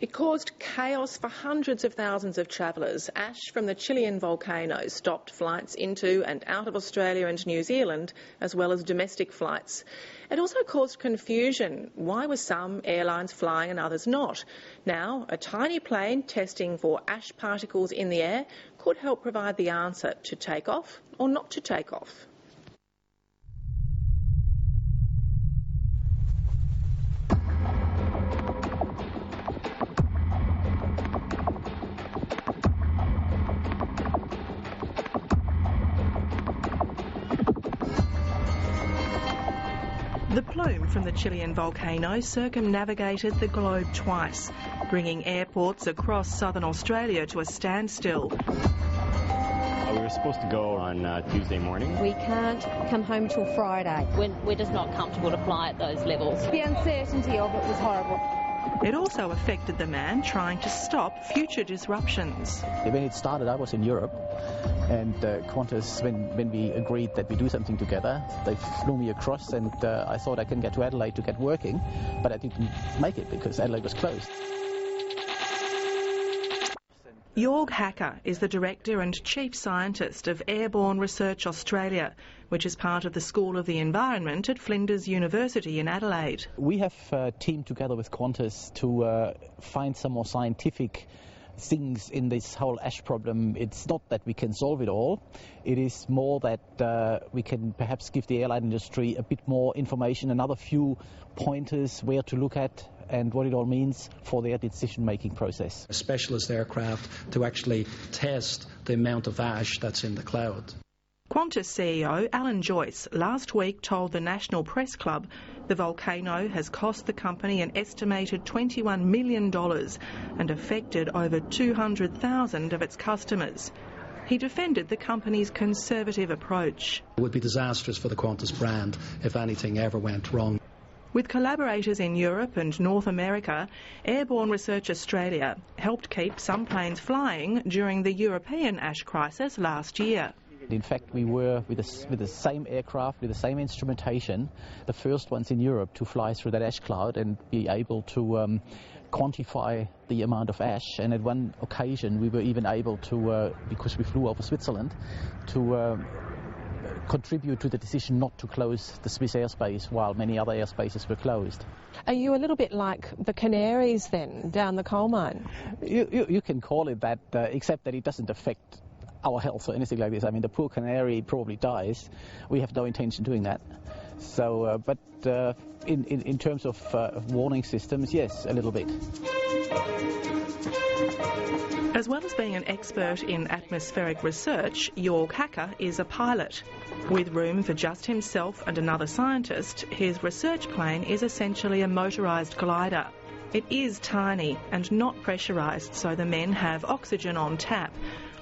It caused chaos for hundreds of thousands of travellers. Ash from the Chilean volcano stopped flights into and out of Australia and New Zealand, as well as domestic flights. It also caused confusion. Why were some airlines flying and others not? Now, a tiny plane testing for ash particles in the air could help provide the answer to take off or not to take off. The plume from the Chilean volcano circumnavigated the globe twice, bringing airports across southern Australia to a standstill. We were supposed to go on Tuesday morning. We can't come home till Friday. We're just not comfortable to fly at those levels. The uncertainty of it was horrible. It also affected the man trying to stop future disruptions. When it started, I was in Europe, and Qantas, when we agreed that we do something together, they flew me across, and I thought I can get to Adelaide to get working, but I didn't make it because Adelaide was closed. Jorg Hacker is the Director and Chief Scientist of Airborne Research Australia, which is part of the School of the Environment at Flinders University in Adelaide. We have teamed together with Qantas to find some more scientific things in this whole ash problem. It's not that we can solve it all. It is more that we can perhaps give the airline industry a bit more information, another few pointers where to look at and what it all means for their decision-making process. A specialist aircraft to actually test the amount of ash that's in the cloud. Qantas CEO Alan Joyce last week told the National Press Club the volcano has cost the company an estimated $21 million and affected over 200,000 of its customers. He defended the company's conservative approach. It would be disastrous for the Qantas brand if anything ever went wrong. With collaborators in Europe and North America, Airborne Research Australia helped keep some planes flying during the European ash crisis last year. In fact, we were, with the same aircraft, with the same instrumentation, the first ones in Europe to fly through that ash cloud and be able to quantify the amount of ash. And at one occasion, we were even able to, because we flew over Switzerland, to contribute to the decision not to close the Swiss airspace while many other airspaces were closed. Are you a little bit like the canaries then, down the coal mine? You can call it that, except that it doesn't affect our health or anything like this. I mean, the poor canary probably dies. We have no intention doing that. So, but in terms of warning systems, yes, a little bit. As well as being an expert in atmospheric research, Jorg Hacker is a pilot. With room for just himself and another scientist, his research plane is essentially a motorised glider. It is tiny and not pressurised, so the men have oxygen on tap,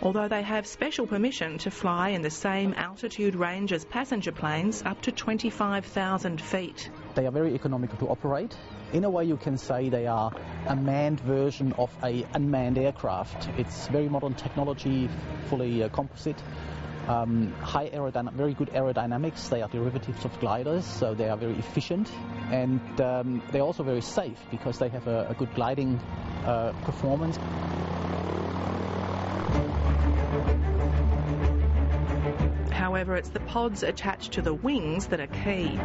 although they have special permission to fly in the same altitude range as passenger planes up to 25,000 feet. They are very economical to operate. In a way, you can say they are a manned version of an unmanned aircraft. It's very modern technology, fully composite, very good aerodynamics. They are derivatives of gliders, so they are very efficient, and they're also very safe because they have a good gliding performance. However, it's the pods attached to the wings that are key.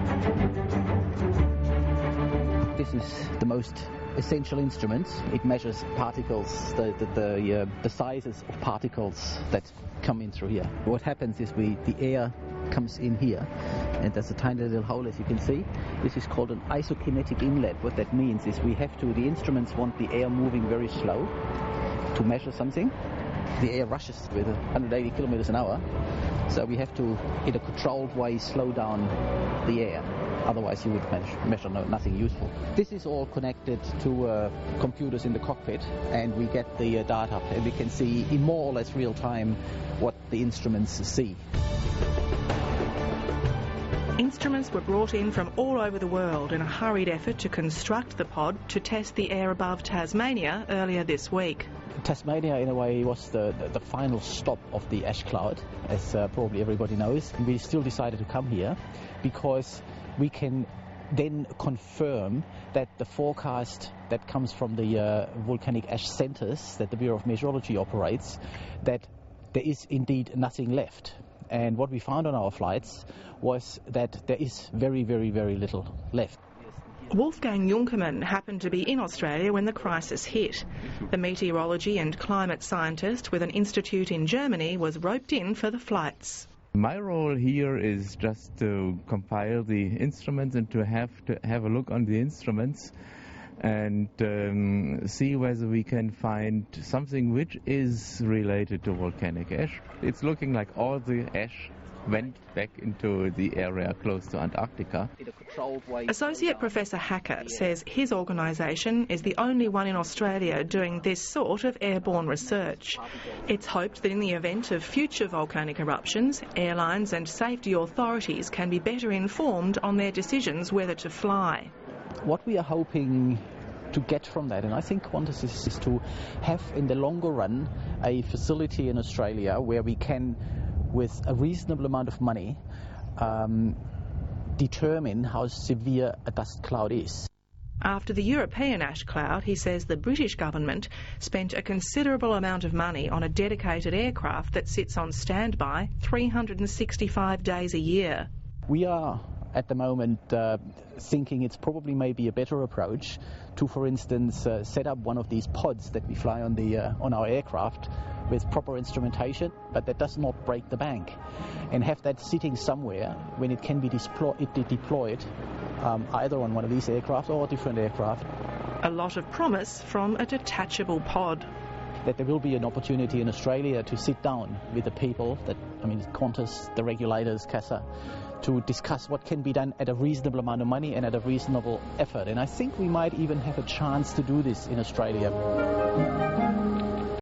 This is the most essential instrument. It measures particles, the sizes of particles that come in through here. What happens is the air comes in here, and there's a tiny little hole, as you can see. This is called an isokinetic inlet. What that means is the instruments want the air moving very slow to measure something. The air rushes with 180 kilometers an hour, so we have to, in a controlled way, slow down the air. Otherwise you would measure nothing useful. This is all connected to computers in the cockpit, and we get the data, and we can see in more or less real time what the instruments see. Instruments were brought in from all over the world in a hurried effort to construct the pod to test the air above Tasmania earlier this week. Tasmania, in a way, was the final stop of the ash cloud, as probably everybody knows. And we still decided to come here because we can then confirm that the forecast that comes from the volcanic ash centers that the Bureau of Meteorology operates, that there is indeed nothing left. And what we found on our flights was that there is very, very, very little left. Wolfgang Junkermann happened to be in Australia when the crisis hit. The meteorology and climate scientist with an institute in Germany was roped in for the flights. My role here is just to compile the instruments and to have a look on the instruments and see whether we can find something which is related to volcanic ash. It's looking like all the ash went back into the area close to Antarctica. Associate Professor Hacker says his organisation is the only one in Australia doing this sort of airborne research. It's hoped that in the event of future volcanic eruptions, airlines and safety authorities can be better informed on their decisions whether to fly. What we are hoping to get from that, and I think Qantas is to have in the longer run a facility in Australia where we can, with a reasonable amount of money, determine how severe a dust cloud is. After the European ash cloud, he says the British government spent a considerable amount of money on a dedicated aircraft that sits on standby 365 days a year. We are at the moment thinking it's probably maybe a better approach to, for instance, set up one of these pods that we fly on our aircraft with proper instrumentation, but that does not break the bank, and have that sitting somewhere when it can be deployed either on one of these aircraft or a different aircraft. A lot of promise from a detachable pod. That there will be an opportunity in Australia to sit down with the people, Qantas, the regulators, CASA, to discuss what can be done at a reasonable amount of money and at a reasonable effort. And I think we might even have a chance to do this in Australia.